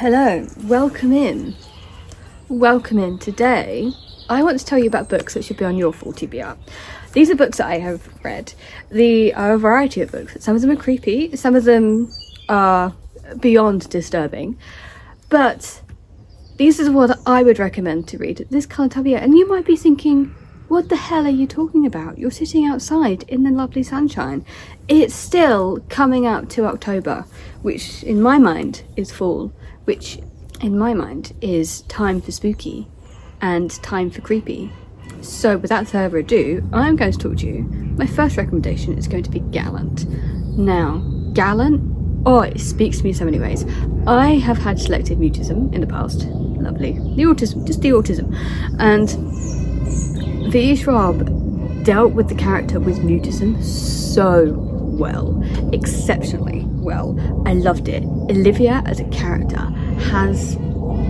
Hello, welcome in. Welcome in. Today, I want to tell you about books that should be on your full TBR. These are books that I have read. There are a variety of books. Some of them are creepy, some of them are beyond disturbing, but these are what I would recommend to read at this kind of time of year. And you might be thinking, what the hell are you talking about? You're sitting outside in the lovely sunshine. It's still coming up to October, which in my mind is fall, which in my mind is time for spooky and time for creepy. So without further ado, I'm going to talk to you. My first recommendation is going to be Gallant. Now, Gallant, it speaks to me in so many ways. I have had selective mutism in the past. Lovely. The autism. And V. Schwab dealt with the character with mutism so well, exceptionally well. I loved it. Olivia as a character has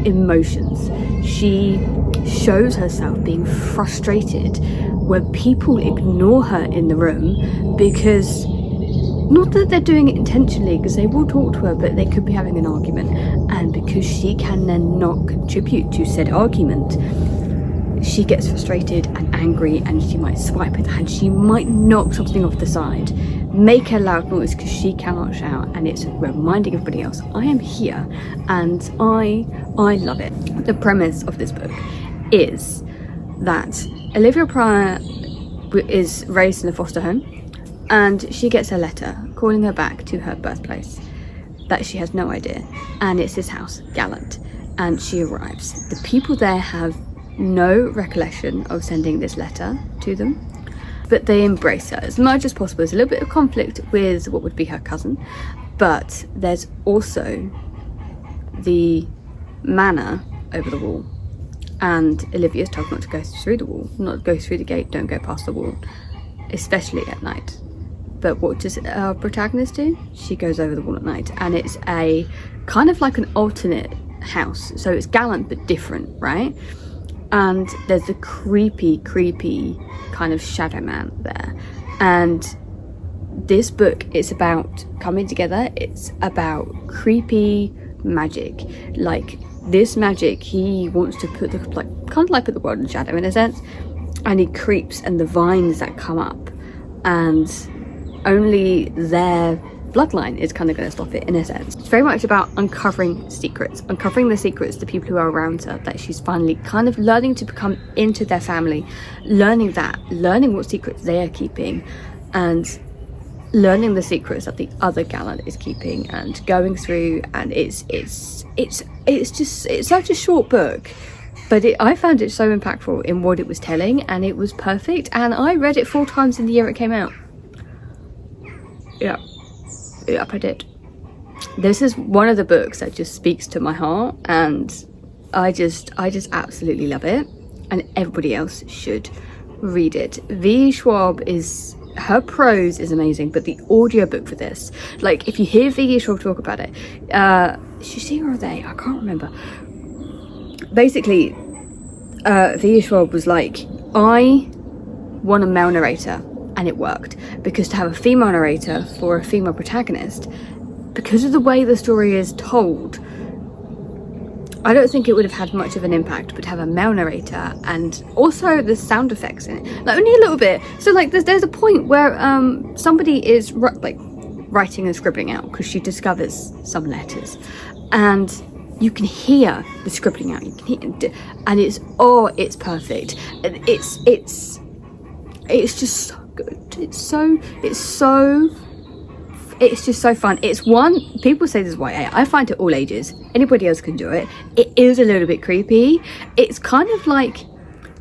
emotions. She shows herself being frustrated when people ignore her in the room, because not that they're doing it intentionally, because they will talk to her, but they could be having an argument, and because she can then not contribute to said argument, she gets frustrated and angry, and she might swipe with her hand, she might knock something off the side, make a loud noise because she cannot shout, and it's reminding everybody else, I am here, and I love it. The premise of this book is that Olivia Pryor is raised in a foster home, and she gets a letter calling her back to her birthplace that she has no idea, and it's this house, Gallant, and she arrives. The people there have no recollection of sending this letter to them, but they embrace her as much as possible. There's a little bit of conflict with what would be her cousin, but there's also the manor over the wall, and Olivia's told not to go through the wall, not go through the gate, don't go past the wall, especially at night. But what does our protagonist do? She goes over the wall at night, and it's a kind of like an alternate house, so it's Gallant but different, right? And there's a creepy kind of shadow man there. And this book is about coming together. It's about creepy magic. Like, this magic, he wants to put put the world in shadow in a sense. And he creeps, and the vines that come up, and only their bloodline is kind of going to stop it in a sense. It's very much about uncovering the secrets to people who are around her, that she's finally kind of learning to become into their family, learning what secrets they are keeping, and learning the secrets that the other Gallant is keeping, and going through, and it's such a short book, but I found it so impactful in what it was telling, and it was perfect, and I read it 4 times in the year it came out. Yep, I did. This is one of the books that just speaks to my heart, and I just absolutely love it, and everybody else should read it. V. Schwab her prose is amazing, but the audiobook for this, like, if you hear V. Schwab talk about it, is she she or they? I can't remember. Basically, V. Schwab was like, I want a male narrator. And it worked, because to have a female narrator for a female protagonist, because of the way the story is told, I don't think it would have had much of an impact. But to have a male narrator, and also the sound effects in it, like, only a little bit. So like there's a point where somebody is writing and scribbling out because she discovers some letters, and you can hear the scribbling out. You can hear, and it's perfect. It's just so good. It's just so fun. It's one, people say this is YA. I find it all ages. Anybody else can do it. It is a little bit creepy. It's kind of like,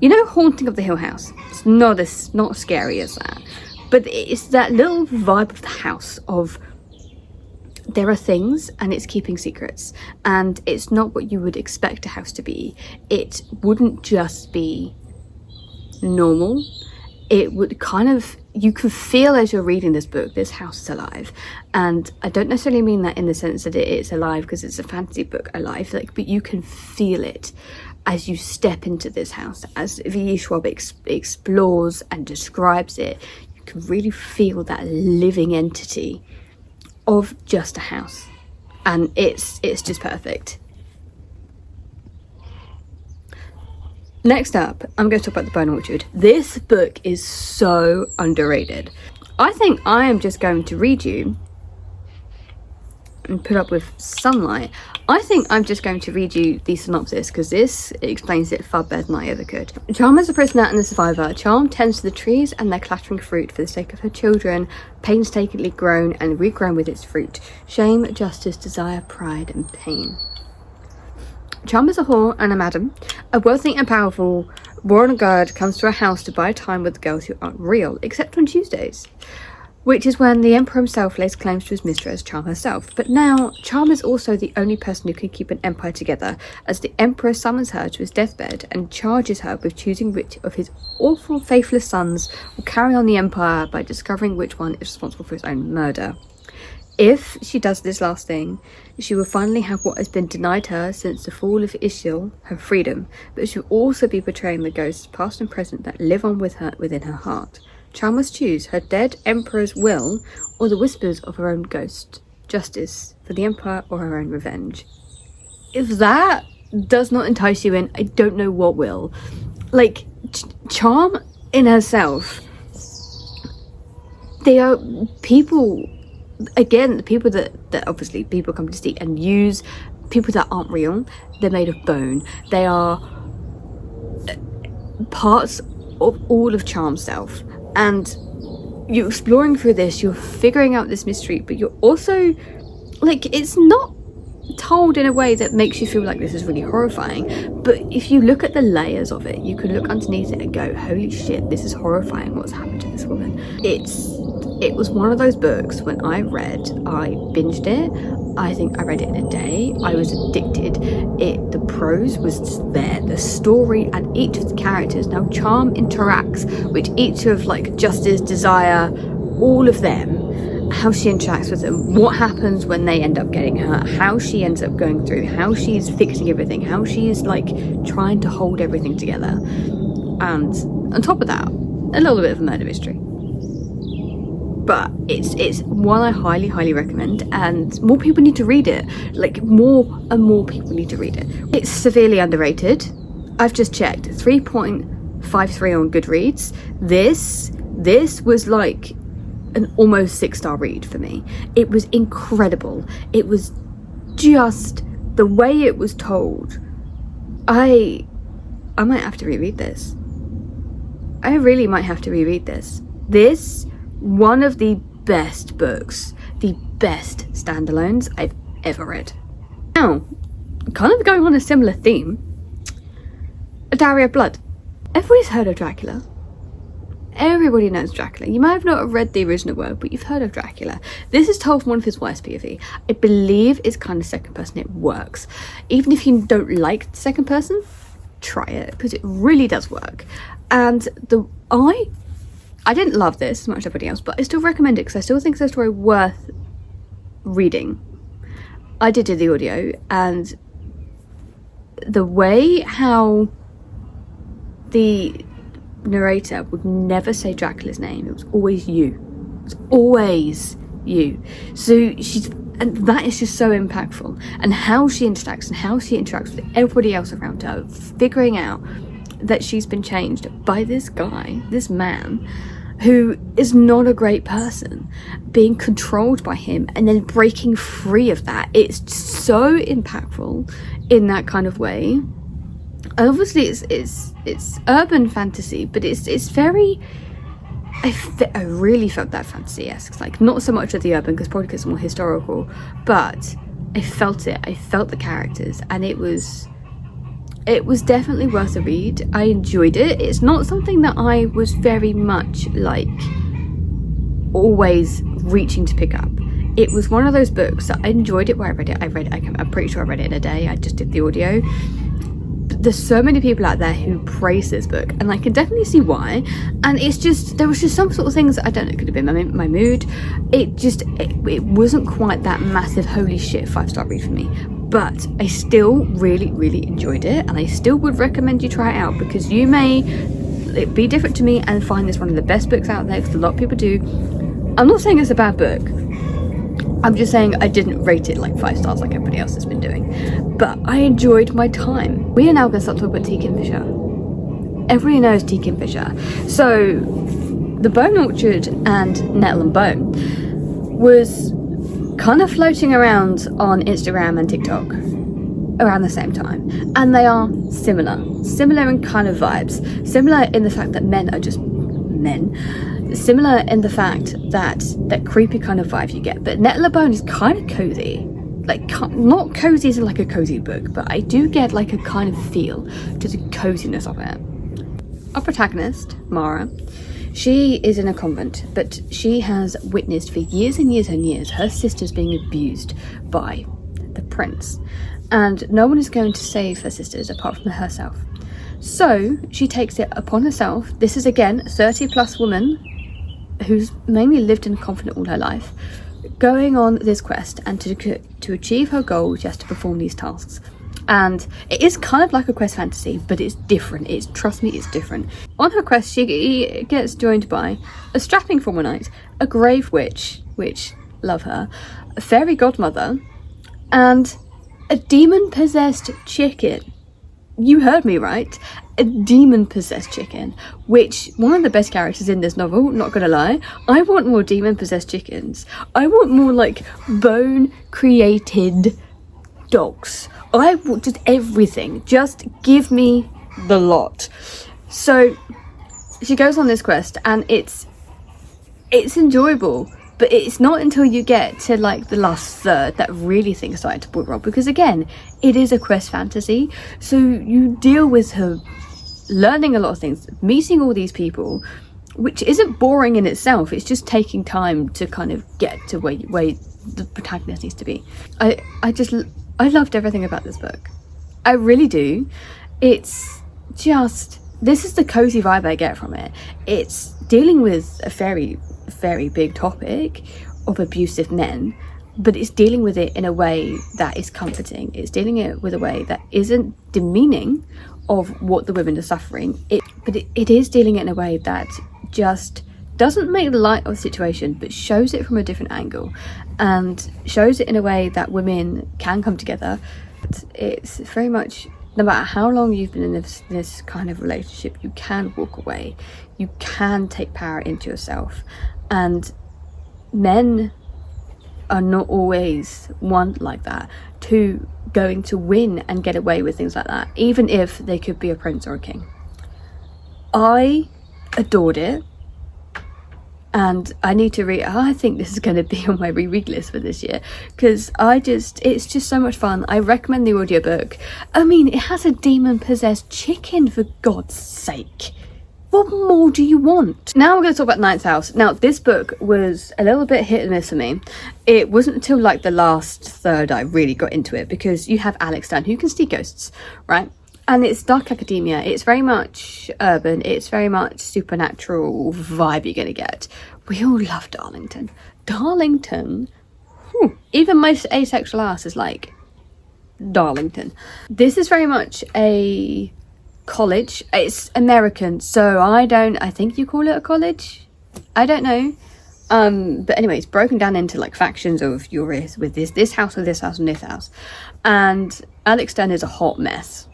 Haunting of the Hill House. It's not as scary as that, but it's that little vibe of the house of, there are things, and it's keeping secrets, and it's not what you would expect a house to be. It wouldn't just be normal. It would kind of, you can feel as you're reading this book, this house is alive. And I don't necessarily mean that in the sense that it's alive because it's a fantasy book alive, but you can feel it as you step into this house. As V. Schwab explores and describes it, you can really feel that living entity of just a house. And it's just perfect. Next up, I'm going to talk about The Bone Orchard. This book is so underrated. I think I am just going to read you and put up with sunlight. I think I'm just going to read you the synopsis because this explains it far better than I ever could. Charm is a prisoner and a survivor. Charm tends to the trees and their clattering fruit for the sake of her children, painstakingly grown and regrown with its fruit. Shame, justice, desire, pride, and pain. Charm is a whore and a madam. A wealthy and powerful Warren guard comes to her house to buy time with girls who aren't real, except on Tuesdays, which is when the Emperor himself lays claims to his mistress, Charm herself. But now, Charm is also the only person who can keep an empire together, as the Emperor summons her to his deathbed and charges her with choosing which of his awful faithless sons will carry on the empire by discovering which one is responsible for his own murder. If she does this last thing, she will finally have what has been denied her since the fall of Ishil, her freedom, but she will also be betraying the ghosts past and present that live on with her within her heart. Charm must choose her dead emperor's will or the whispers of her own ghost. Justice for the empire or her own revenge. If that does not entice you in, I don't know what will. Like, Charm in herself, they are people, again, the people that obviously people come to see and use, people that aren't real. They're made of bone. They are parts of all of Charm's self. And you're exploring through this, you're figuring out this mystery, but you're also, like, it's not told in a way that makes you feel like this is really horrifying, but if you look at the layers of it, you can look underneath it and go, holy shit, this is horrifying what's happened to this woman. It was one of those books when I binged it. I think I read it in a day. I was addicted. The prose was just there, the story and each of the characters. Now Charm interacts with each of, like, Justice, Desire, all of them, how she interacts with them, what happens when they end up getting hurt, how she ends up going through, how she's fixing everything, how she's, like, trying to hold everything together. And on top of that, a little bit of a murder mystery. But it's one I highly recommend, and more people need to read it. Like, more and more people need to read it. It's severely underrated. I've just checked, 3.53 on Goodreads. This was like an almost 6-star read for me. It was incredible. It was just the way it was told. I might have to reread this. I really might have to reread this. This, one of the best books, the best standalones I've ever read. Now, kind of going on a similar theme, A Diary of Blood. Everybody's heard of Dracula. Everybody knows Dracula. You might have not read the original work, but you've heard of Dracula. This is told from one of his wife's POV. I believe it's kind of second person. It works. Even if you don't like the second person, try it, because it really does work. And I didn't love this as much as everybody else, but I still recommend it because I still think it's a story worth reading. I did do the audio, and the way how the narrator would never say Dracula's name, it was always you. It was always you. So and that is just so impactful. And how she interacts with everybody else around her, figuring out that she's been changed by this guy, this man, who is not a great person, being controlled by him and then breaking free of that. It's so impactful in that kind of way. And obviously it's urban fantasy, but it's very, I really felt that fantasy-esque, like not so much of the urban, because probably because it's more historical, but I felt it. I felt the characters, and it was definitely worth a read. I enjoyed it. It's not something that I was very much like always reaching to pick up. It was one of those books that I enjoyed it where I read it. I'm pretty sure I read it in a day. I just did the audio. But there's so many people out there who praise this book, and I can definitely see why. And it's just, there was just some sort of things that I don't know, it could have been my mood. It wasn't quite that massive holy shit 5-star read for me. But I still really enjoyed it, and I still would recommend you try it out, because you may be different to me and find this one of the best books out there, because a lot of people do. I'm not saying it's a bad book. I'm just saying I didn't rate it like 5 stars like everybody else has been doing. But I enjoyed my time. We are now going to start talking about T. Kingfisher. everybody knows Tea Kingfisher. So the Bone Orchard and Nettle and Bone was kind of floating around on Instagram and TikTok around the same time, and they are similar in kind of vibes, similar in the fact that men are just men, similar in the fact that creepy kind of vibe you get. But Nettle and Bone is kind of cozy, like not cozy as in like a cozy book, but I do get like a kind of feel to the coziness of it. Our protagonist, Mara, she is in a convent, but she has witnessed for years and years and years her sisters being abused by the prince, and no one is going to save her sisters apart from herself. So she takes it upon herself. This is again a 30+ woman who's mainly lived in a convent all her life, going on this quest, and to achieve her goal, she has to perform these tasks. And it is kind of like a quest fantasy, but it's different. Trust me, it's different. On her quest, she gets joined by a strapping former knight, a grave witch, which love her, a fairy godmother, and a demon-possessed chicken. You heard me right, a demon-possessed chicken, which one of the best characters in this novel, not gonna lie. I want more demon-possessed chickens. I want more like bone-created dogs. I want just everything. Just give me the lot. So she goes on this quest, and it's enjoyable, but it's not until you get to like the last third that really things start to boil up, because again, it is a quest fantasy, so you deal with her learning a lot of things, meeting all these people, which isn't boring in itself. It's just taking time to kind of get to where the protagonist needs to be. I loved everything about this book. I really do. It's just, this is the cozy vibe I get from it. It's dealing with a very, very big topic of abusive men, but it's dealing with it in a way that is comforting. It's dealing it with a way that isn't demeaning of what the women are suffering. But it is dealing it in a way that just doesn't make light of the situation, but shows it from a different angle, and shows it in a way that women can come together. It's very much, no matter how long you've been in this kind of relationship, you can walk away. You can take power into yourself. And men are not always, one, like that, two, going to win and get away with things like that, even if they could be a prince or a king. I adored it. And I need to read, I think this is going to be on my reread list for this year, because it's just so much fun. I recommend the audiobook. I mean, it has a demon-possessed chicken, for God's sake. What more do you want? Now we're going to talk about Ninth House. Now, this book was a little bit hit and miss for me. It wasn't until like the last third I really got into it, because you have Alex Dunn, who can see ghosts, right? And it's dark academia. It's very much urban. It's very much supernatural vibe you're going to get. We all love Darlington. Darlington. Even my asexual ass is like, Darlington. This is very much a college. It's American, so I think you call it a college. I don't know. But anyway, it's broken down into like factions of you're with this house with this house and this house. And Alex Dunn is a hot mess.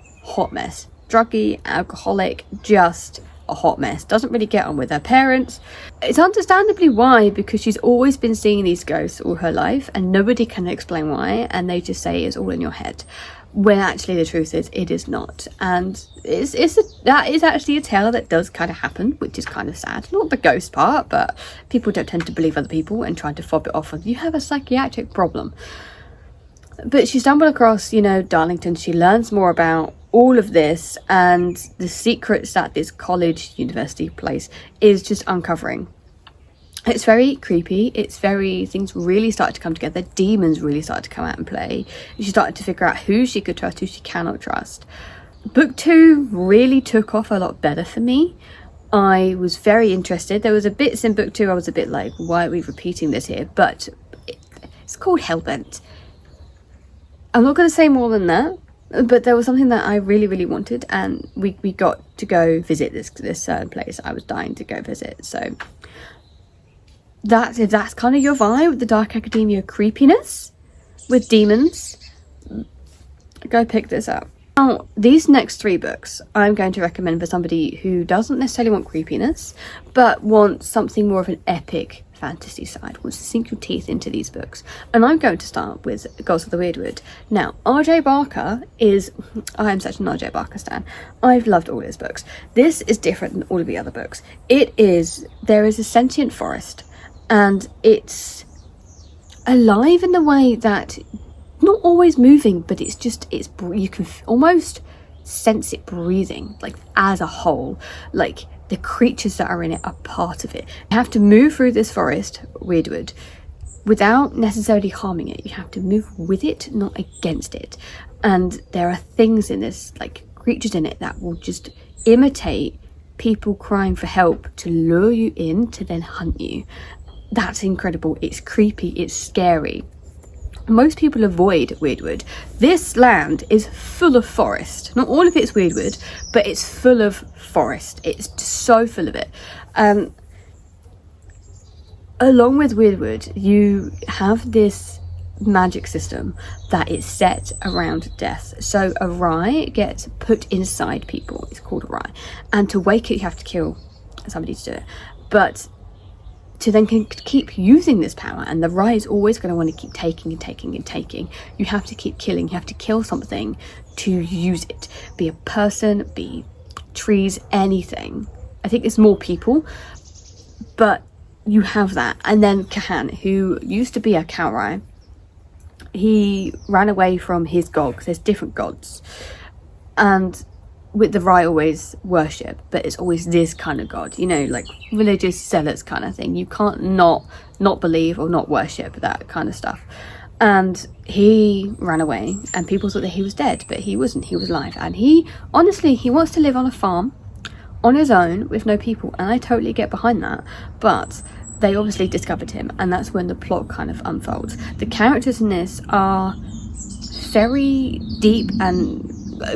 Druggy, alcoholic, just a hot mess. Doesn't really get on with her parents. It's understandably why, because she's always been seeing these ghosts all her life, and nobody can explain why, and they just say it's all in your head, when actually the truth is it is not. And that is actually a tale that does kind of happen, which is kind of sad. Not the ghost part, but people don't tend to believe other people and try to fob it off of, you have a psychiatric problem. But she stumbled across, Darlington. She learns more about all of this and the secrets that this college, university place is just uncovering. It's very creepy. Things really started to come together. Demons really started to come out and play. She started to figure out who she could trust, who she cannot trust. Book 2 really took off a lot better for me. I was very interested. There was a bits in book 2 I was a bit like, why are we repeating this here? But it's called Hellbent. I'm not going to say more than that, but there was something that I really, really wanted, and we got to go visit this certain place I was dying to go visit. So if that's kind of your vibe, the dark academia creepiness with demons, go pick this up. Now, these next 3 books I'm going to recommend for somebody who doesn't necessarily want creepiness, but wants something more of an epic fantasy side, wants to sink your teeth into these books. And I'm going to start with Gods of the Weirdwood. Now, R.J. Barker is... I am such an R.J. Barker stan. I've loved all his books. This is different than all of the other books. There is a sentient forest, and it's alive in the way that... not always moving, but you can almost sense it breathing, like as a whole, like the creatures that are in it are part of it. You have to move through this forest, Weirdwood, without necessarily harming it. You have to move with it, not against it. And there are things in this, like creatures in it, that will just imitate people crying for help to lure you in to then hunt you. That's incredible. It's creepy, it's scary. Most people avoid Weirdwood. This land is full of forest. Not all of it's Weirdwood, but it's full of forest. It's so full of it. Along with Weirdwood, you have this magic system that is set around death. So a rye gets put inside people. It's called a rye. And to wake it, you have to kill somebody to do it. But to then keep using this power, and the rye is always going to want to keep taking and taking and taking. You have to keep killing. You have to kill something to use it. Be a person, be trees, anything. I think it's more people, but you have that. And then Kahan, who used to be a cow rye, he ran away from his god, because there's different gods. And with the rye always worship, but it's always this kind of god, you know, like religious zealots kind of thing. You can't not believe or not worship that kind of stuff. And he ran away, and people thought that he was dead, but he wasn't. He was alive, and he wants to live on a farm on his own with no people, and I totally get behind that. But they obviously discovered him, and that's when the plot kind of unfolds. The characters in this are very deep and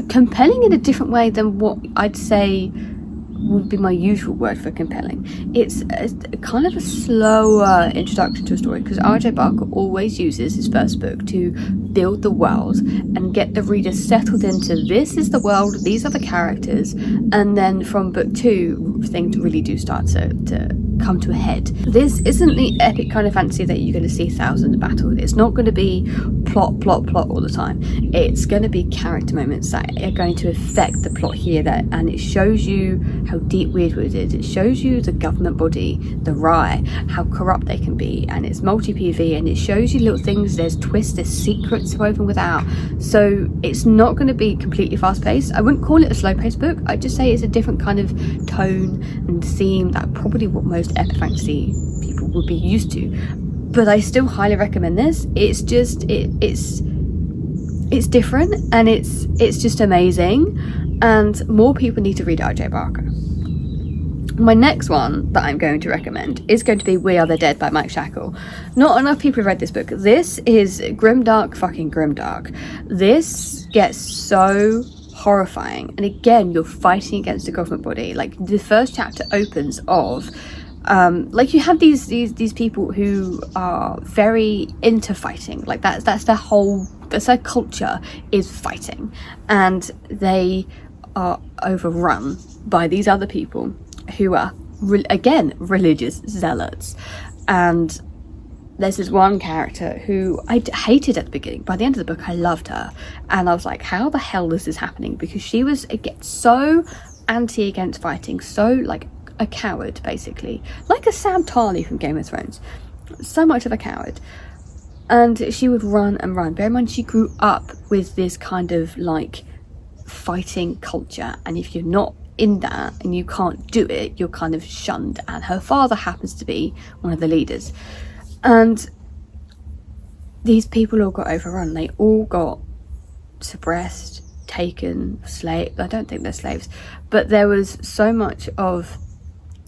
compelling in a different way than what I'd say would be my usual word for compelling. It's a kind of a slower introduction to a story, because R.J. Barker always uses his first book to build the world and get the reader settled into, this is the world, these are the characters, and then from book 2 things really do start to come to a head. This isn't the epic kind of fantasy that you're going to see thousands of battles. It's not going to be plot all the time. It's going to be character moments that are going to affect the plot here, and it shows you how deep Weirdwood is. It shows you the government body, the Rye, how corrupt they can be, and it's multi-PV, and it shows you little things, there's twists, there's secrets woven without. So it's not going to be completely fast-paced. I wouldn't call it a slow-paced book. I'd just say it's a different kind of tone and theme that probably what most epic fantasy people would be used to. But I still highly recommend this. It's just it's different, and it's just amazing, and more people need to read R.J. Barker. My next one that I'm going to recommend is going to be We Are the Dead by Mike Shackle. Not enough people have read this book. This is grimdark, fucking grimdark. This gets so horrifying, and again, you're fighting against the government body. Like, the first chapter opens of like, you have these people who are very into fighting. Like, that's their culture, is fighting, and they are overrun by these other people who are again religious zealots. And there's this one character who I hated at the beginning. By the end of the book, I loved her, and I was like, how the hell is this happening? Because she was so anti against fighting, so like a coward, basically, like a Sam Tarly from Game of Thrones. So much of a coward, and she would run and run. Bear in mind, she grew up with this kind of like fighting culture, and if you're not in that and you can't do it, you're kind of shunned. And her father happens to be one of the leaders, and these people all got overrun. They all got suppressed, taken, slave. I don't think they're slaves, but there was so much of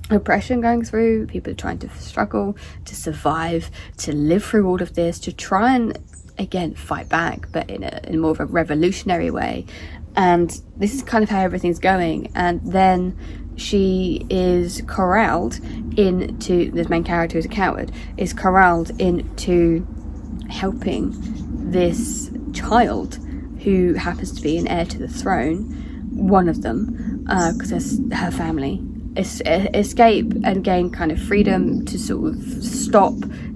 oppression going through. People trying to struggle to survive, to live through all of this, to try and again fight back, but in more of a revolutionary way. And this is kind of how everything's going. And then she is corralled into, this main character who's a coward, is corralled into helping this child who happens to be an heir to the throne, one of them, because her family escape and gain kind of freedom to sort of stop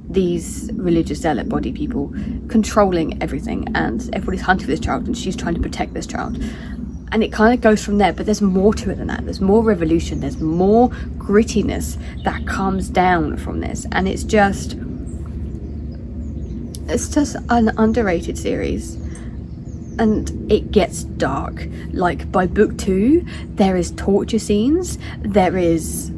these religious zealot body people controlling everything, and everybody's hunting for this child and she's trying to protect this child. And it kind of goes from there, but there's more to it than that. There's more revolution, there's more grittiness that comes down from this, and it's just an underrated series. And it gets dark. Like, by book 2, there is torture scenes, there is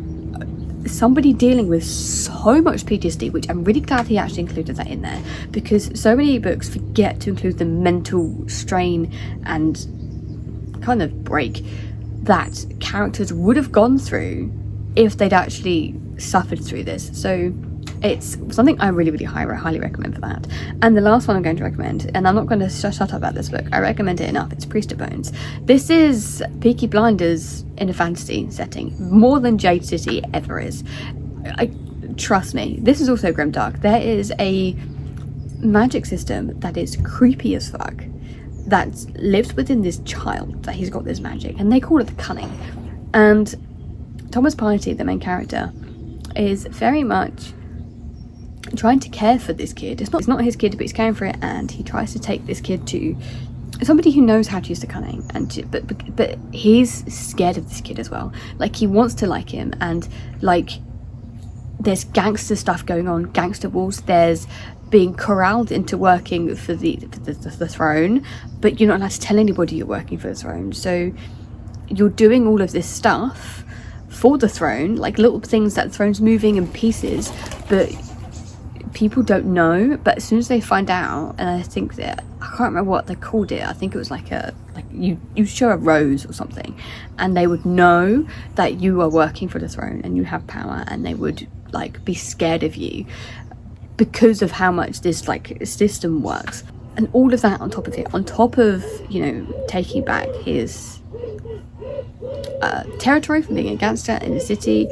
somebody dealing with so much PTSD, which I'm really glad he actually included that in there, because so many books forget to include the mental strain and kind of break that characters would have gone through if they'd actually suffered through this. So it's something I really highly recommend for that. And the last one I'm going to recommend, and I'm not going to shut up about this book, I recommend it enough, it's Priest of Bones. This is Peaky Blinders in a fantasy setting, more than Jade City ever is. Trust me, this is also grimdark. There is a magic system that is creepy as fuck, that lives within this child, that he's got this magic, and they call it the Cunning. And Thomas Piety, the main character, is very much trying to care for this kid. It's not his kid, but he's caring for it, and he tries to take this kid to somebody who knows how to use the Cunning, and but he's scared of this kid as well. Like, he wants to like him, and like, there's gangster stuff going on, gangster wars, there's being corralled into working for the throne, but you're not allowed to tell anybody you're working for the throne. So you're doing all of this stuff for the throne, like little things that the throne's moving in pieces, but people don't know. But as soon as they find out, and I think that, I can't remember what they called it, I think it was like you show a rose or something, and they would know that you are working for the throne and you have power, and they would like be scared of you because of how much this like system works. And all of that on top of it, on top of, you know, taking back his territory from being a gangster in the city.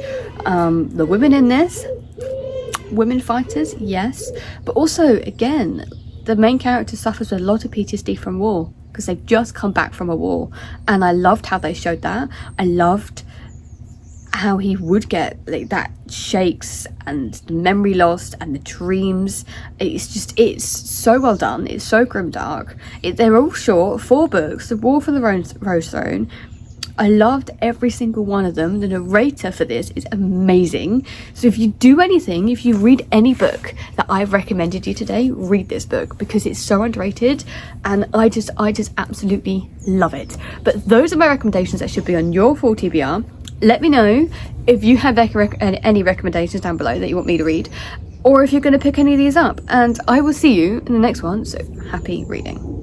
The women in this, women fighters, yes, but also, again, the main character suffers with a lot of PTSD from war, because they've just come back from a war, and I loved how they showed that. I loved how he would get like that shakes and the memory lost and the dreams. It's so well done, it's so grimdark. They're all short, 4 books. The War for the Rose Throne, I loved every single one of them. The narrator for this is amazing. So if you do anything, if you read any book that I've recommended you today, read this book, because it's so underrated, and I just absolutely love it. But those are my recommendations that should be on your full TBR. Let me know if you have any recommendations down below that you want me to read, or if you're going to pick any of these up, and I will see you in the next one. So happy reading.